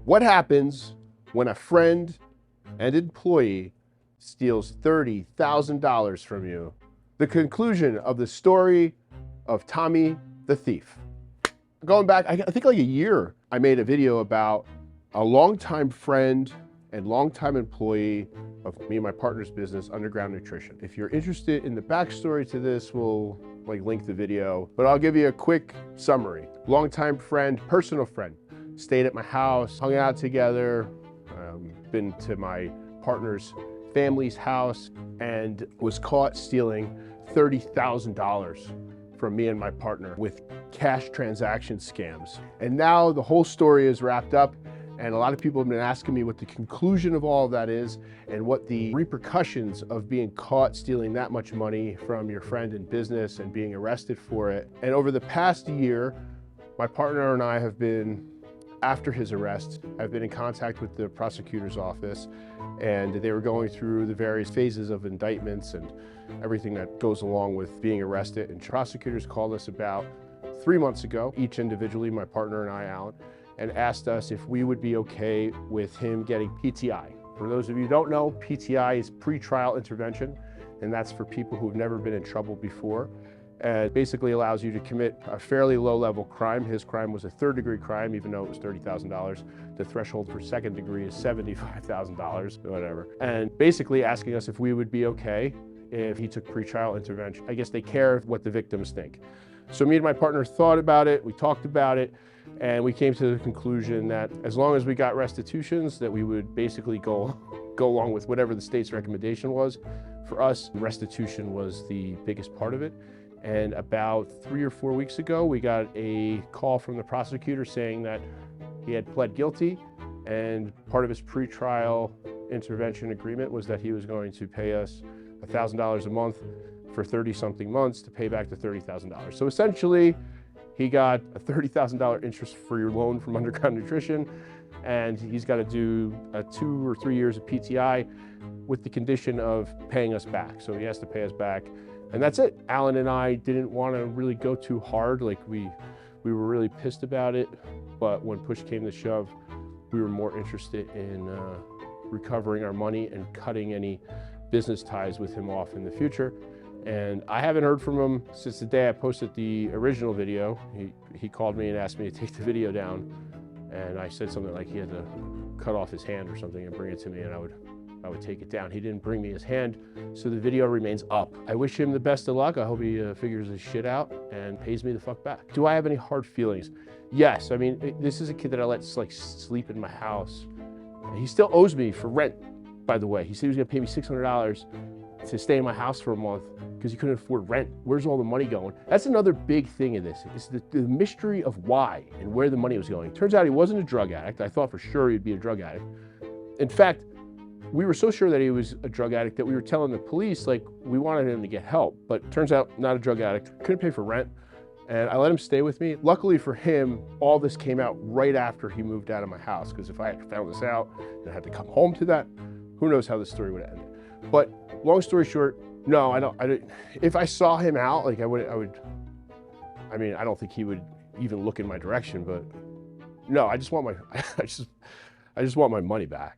What happens when a friend and employee steals $30,000 from you? The conclusion of the story of Tommy the Thief. Going back, I think like a year, I made a video about a longtime friend and longtime employee of me and my partner's business, Underground Nutrition. If you're interested in the backstory to this, we'll link the video, but I'll give you a quick summary. Longtime friend, personal friend, stayed at my house, hung out together, been to my partner's family's house, and was caught stealing $30,000 from me and my partner with cash transaction scams. And now the whole story is wrapped up, and a lot of people have been asking me what the conclusion of all of that is and what the repercussions of being caught stealing that much money from your friend in business and being arrested for it. And over the past year, my partner and I have been, after his arrest, I've been in contact with the prosecutor's office, and they were going through the various phases of indictments and everything that goes along with being arrested. And prosecutors called us about 3 months ago, each individually, my partner and I, Alan, and asked us if we would be okay with him getting PTI. For those of you who don't know, PTI is pretrial intervention, and that's for people who have never been in trouble before. And it basically allows you to commit a fairly low-level crime. His crime was a third-degree crime, even though it was $30,000. The threshold for second degree is $75,000, whatever. And basically asking us if we would be okay if he took pretrial intervention. I guess they care what the victims think. So me and my partner thought about it, we talked about it, and we came to the conclusion that as long as we got restitutions, that we would basically go along with whatever the state's recommendation was. For us, restitution was the biggest part of it. And about 3 or 4 weeks ago, we got a call from the prosecutor saying that he had pled guilty, and part of his pretrial intervention agreement was that he was going to pay us $1,000 a month for 30-something months to pay back the $30,000. So essentially, he got a $30,000 interest-free loan from Underground Nutrition, and he's got to do 2 or 3 years of PTI with the condition of paying us back. So he has to pay us back. And that's it. Alan and I didn't want to really go too hard. Like we were really pissed about it, but when push came to shove, we were more interested in recovering our money and cutting any business ties with him off in the future. And I haven't heard from him since the day I posted the original video. He called me and asked me to take the video down, and I said something like he had to cut off his hand or something and bring it to me, and I would take it down. He didn't bring me his hand, so the video remains up. I wish him the best of luck. I hope he figures his shit out and pays me the fuck back. Do I have any hard feelings? Yes. I mean, this is a kid that I let sleep in my house. He still owes me for rent, by the way. He said he was gonna pay me $600 to stay in my house for a month because he couldn't afford rent. Where's all the money going? That's another big thing in this. It's the mystery of why and where the money was going. Turns out he wasn't a drug addict. I thought for sure he'd be a drug addict. In fact, we were so sure that he was a drug addict that we were telling the police, like, we wanted him to get help, but turns out not a drug addict, couldn't pay for rent, and I let him stay with me. Luckily for him, all this came out right after he moved out of my house, because if I had found this out and I had to come home to that, who knows how this story would end. But long story short, no, I don't. If I saw him out, like I mean, I don't think he would even look in my direction, but no, I just want my, I just want my money back.